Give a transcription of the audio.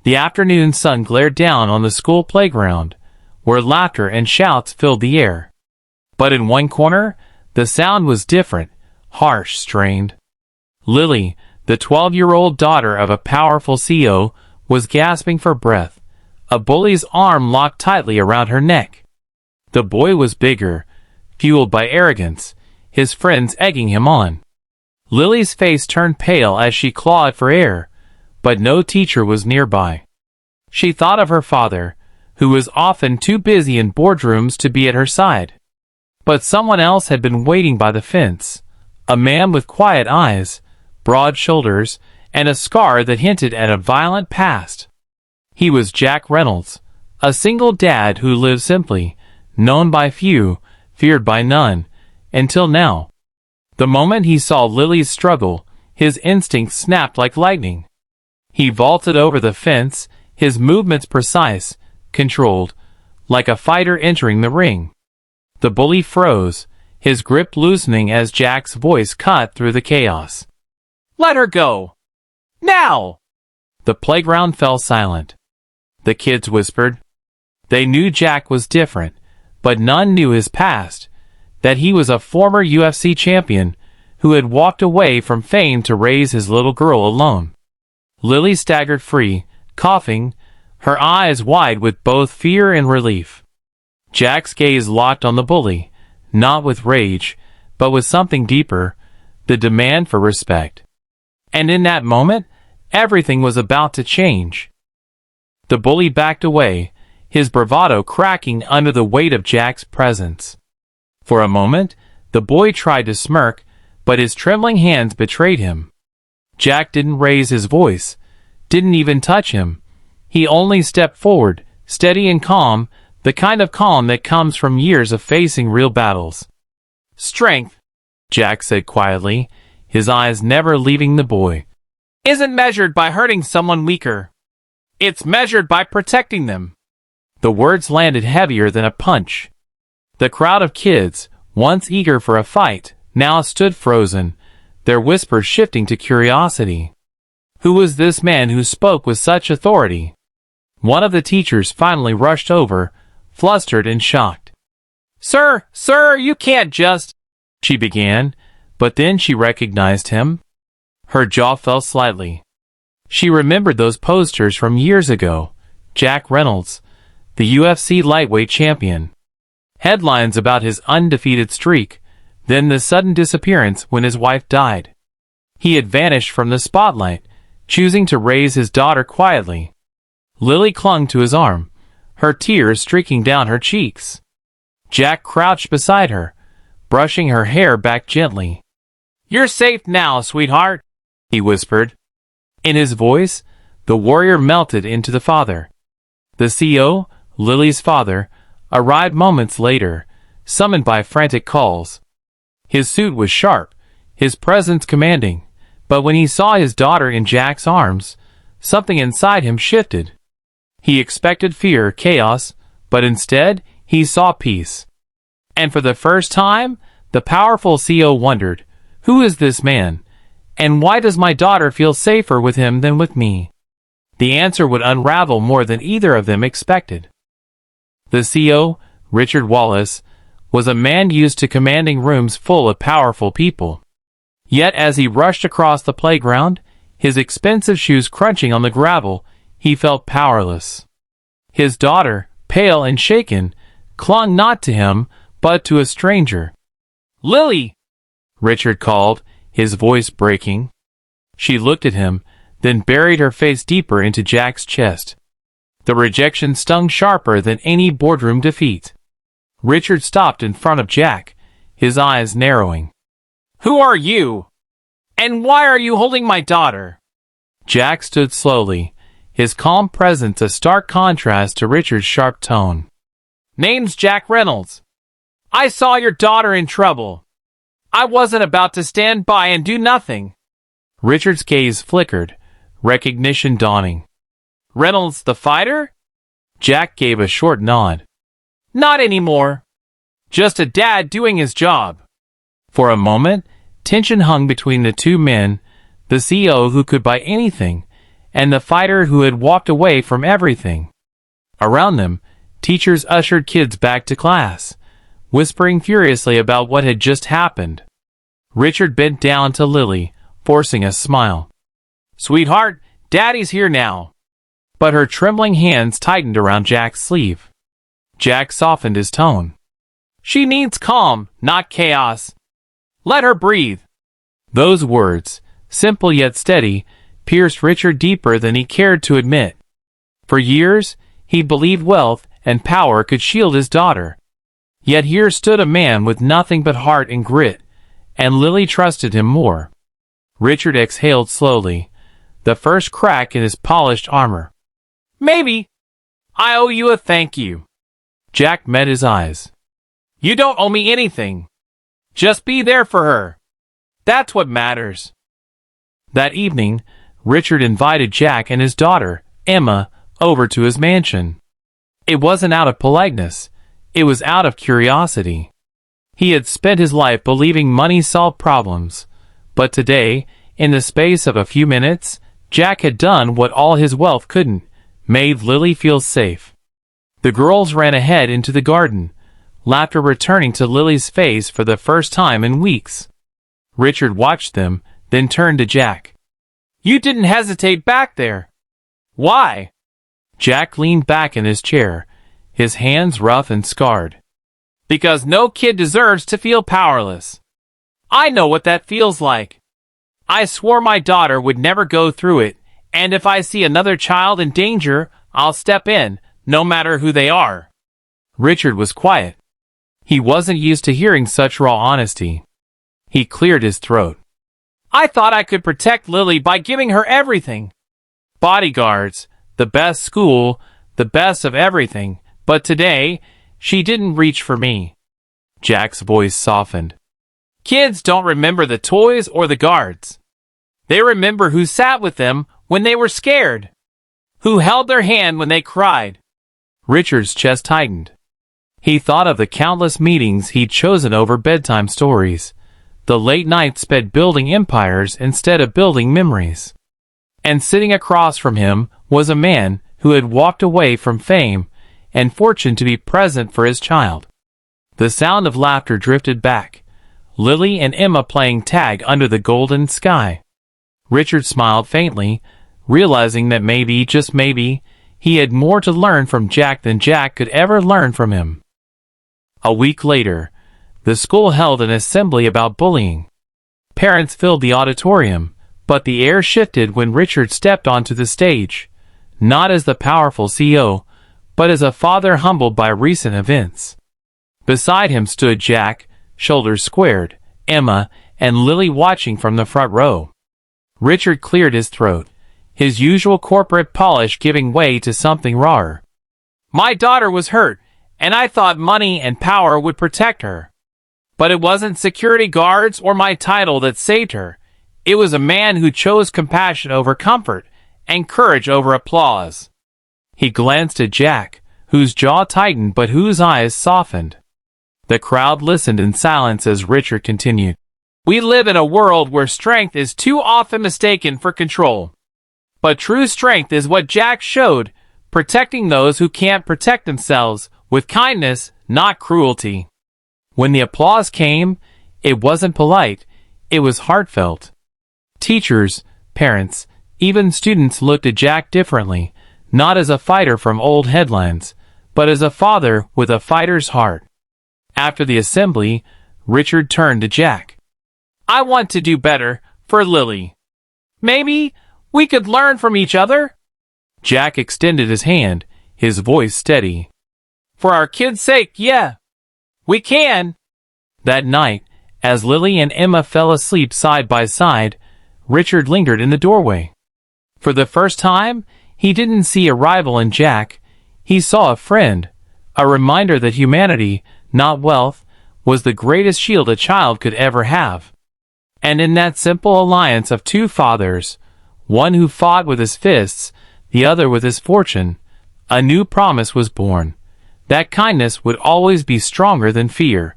The afternoon sun glared down on the school playground, where laughter and shouts filled the air. But in one corner, the sound was different, harsh, strained. Lily, the 12-year-old daughter of a powerful CEO, was gasping for breath, a bully's arm locked tightly around her neck. The boy was bigger, fueled by arrogance, his friends egging him on. Lily's face turned pale as she clawed for air, but no teacher was nearby. She thought of her father, who was often too busy in boardrooms to be at her side. But someone else had been waiting by the fence, a man with quiet eyes, broad shoulders, and a scar that hinted at a violent past. He was Jack Reynolds, a single dad who lived simply, known by few, feared by none, until now. The moment he saw Lily's struggle, his instincts snapped like lightning. He vaulted over the fence, his movements precise, controlled, like a fighter entering the ring. The bully froze, his grip loosening as Jack's voice cut through the chaos. "Let her go! Now!" The playground fell silent. The kids whispered. They knew Jack was different, but none knew his past, that he was a former UFC champion who had walked away from fame to raise his little girl alone. Lily staggered free, coughing, her eyes wide with both fear and relief. Jack's gaze locked on the bully, not with rage, but with something deeper, the demand for respect. And in that moment, everything was about to change. The bully backed away, his bravado cracking under the weight of Jack's presence. For a moment, the boy tried to smirk, but his trembling hands betrayed him. Jack didn't raise his voice, didn't even touch him. He only stepped forward, steady and calm, the kind of calm that comes from years of facing real battles. "Strength," Jack said quietly, his eyes never leaving the boy, "isn't measured by hurting someone weaker. It's measured by protecting them." The words landed heavier than a punch. The crowd of kids, once eager for a fight, now stood frozen, their whispers shifting to curiosity. Who was this man who spoke with such authority? One of the teachers finally rushed over, flustered and shocked. Sir, you can't just—" she began, but then she recognized him. Her jaw fell slightly. She remembered those posters from years ago. Jack Reynolds, the UFC lightweight champion. Headlines about his undefeated streak, then the sudden disappearance when his wife died. He had vanished from the spotlight, choosing to raise his daughter quietly. Lily clung to his arm, her tears streaking down her cheeks. Jack crouched beside her, brushing her hair back gently. "You're safe now, sweetheart," he whispered. In his voice, the warrior melted into the father. The CO, Lily's father, arrived moments later, summoned by frantic calls. His suit was sharp, his presence commanding, but when he saw his daughter in Jack's arms, something inside him shifted. He expected fear, chaos, but instead he saw peace. And for the first time, the powerful CO wondered, who is this man, and why does my daughter feel safer with him than with me? The answer would unravel more than either of them expected. The CO, Richard Wallace, was a man used to commanding rooms full of powerful people. Yet as he rushed across the playground, his expensive shoes crunching on the gravel, he felt powerless. His daughter, pale and shaken, clung not to him, but to a stranger. "Lily!" Richard called, his voice breaking. She looked at him, then buried her face deeper into Jack's chest. The rejection stung sharper than any boardroom defeat. Richard stopped in front of Jack, his eyes narrowing. "Who are you? And why are you holding my daughter?" Jack stood slowly, his calm presence a stark contrast to Richard's sharp tone. "Name's Jack Reynolds. I saw your daughter in trouble. I wasn't about to stand by and do nothing." Richard's gaze flickered, recognition dawning. "Reynolds the fighter?" Jack gave a short nod. "Not anymore. Just a dad doing his job." For a moment, tension hung between the two men, the CO who could buy anything, and the fighter who had walked away from everything. Around them, teachers ushered kids back to class, whispering furiously about what had just happened. Richard bent down to Lily, forcing a smile. "Sweetheart, Daddy's here now." But her trembling hands tightened around Jack's sleeve. Jack softened his tone. "She needs calm, not chaos. Let her breathe." Those words, simple yet steady, pierced Richard deeper than he cared to admit. For years, he believed wealth and power could shield his daughter. Yet here stood a man with nothing but heart and grit, and Lily trusted him more. Richard exhaled slowly, the first crack in his polished armor. "Maybe. I owe you a thank you." Jack met his eyes. "You don't owe me anything. Just be there for her. That's what matters." That evening, Richard invited Jack and his daughter, Emma, over to his mansion. It wasn't out of politeness. It was out of curiosity. He had spent his life believing money solved problems, but today, in the space of a few minutes, Jack had done what all his wealth couldn't, made Lily feel safe. The girls ran ahead into the garden, laughter returning to Lily's face for the first time in weeks. Richard watched them, then turned to Jack. "You didn't hesitate back there. Why?" Jack leaned back in his chair, his hands rough and scarred. "Because no kid deserves to feel powerless. I know what that feels like. I swore my daughter would never go through it, and if I see another child in danger, I'll step in, no matter who they are." Richard was quiet. He wasn't used to hearing such raw honesty. He cleared his throat. "I thought I could protect Lily by giving her everything. Bodyguards, the best school, the best of everything, but today, she didn't reach for me." Jack's voice softened. "Kids don't remember the toys or the guards. They remember who sat with them when they were scared, who held their hand when they cried." Richard's chest tightened. He thought of the countless meetings he'd chosen over bedtime stories, the late nights spent building empires instead of building memories. And sitting across from him was a man who had walked away from fame and fortune to be present for his child. The sound of laughter drifted back, Lily and Emma playing tag under the golden sky. Richard smiled faintly, realizing that maybe, just maybe, he had more to learn from Jack than Jack could ever learn from him. A week later, the school held an assembly about bullying. Parents filled the auditorium, but the air shifted when Richard stepped onto the stage, not as the powerful CEO, but as a father humbled by recent events. Beside him stood Jack, shoulders squared, Emma, and Lily watching from the front row. Richard cleared his throat, his usual corporate polish giving way to something rawer. "My daughter was hurt, and I thought money and power would protect her. But it wasn't security guards or my title that saved her. It was a man who chose compassion over comfort and courage over applause." He glanced at Jack, whose jaw tightened but whose eyes softened. The crowd listened in silence as Richard continued. "We live in a world where strength is too often mistaken for control. But true strength is what Jack showed, protecting those who can't protect themselves, with kindness, not cruelty." When the applause came, it wasn't polite, it was heartfelt. Teachers, parents, even students looked at Jack differently, not as a fighter from old headlines, but as a father with a fighter's heart. After the assembly, Richard turned to Jack. "I want to do better for Lily. Maybe we could learn from each other?" Jack extended his hand, his voice steady. "For our kids' sake, yeah. We can." That night, as Lily and Emma fell asleep side by side, Richard lingered in the doorway. For the first time, he didn't see a rival in Jack. He saw a friend, a reminder that humanity, not wealth, was the greatest shield a child could ever have. And in that simple alliance of two fathers, one who fought with his fists, the other with his fortune, a new promise was born, that kindness would always be stronger than fear.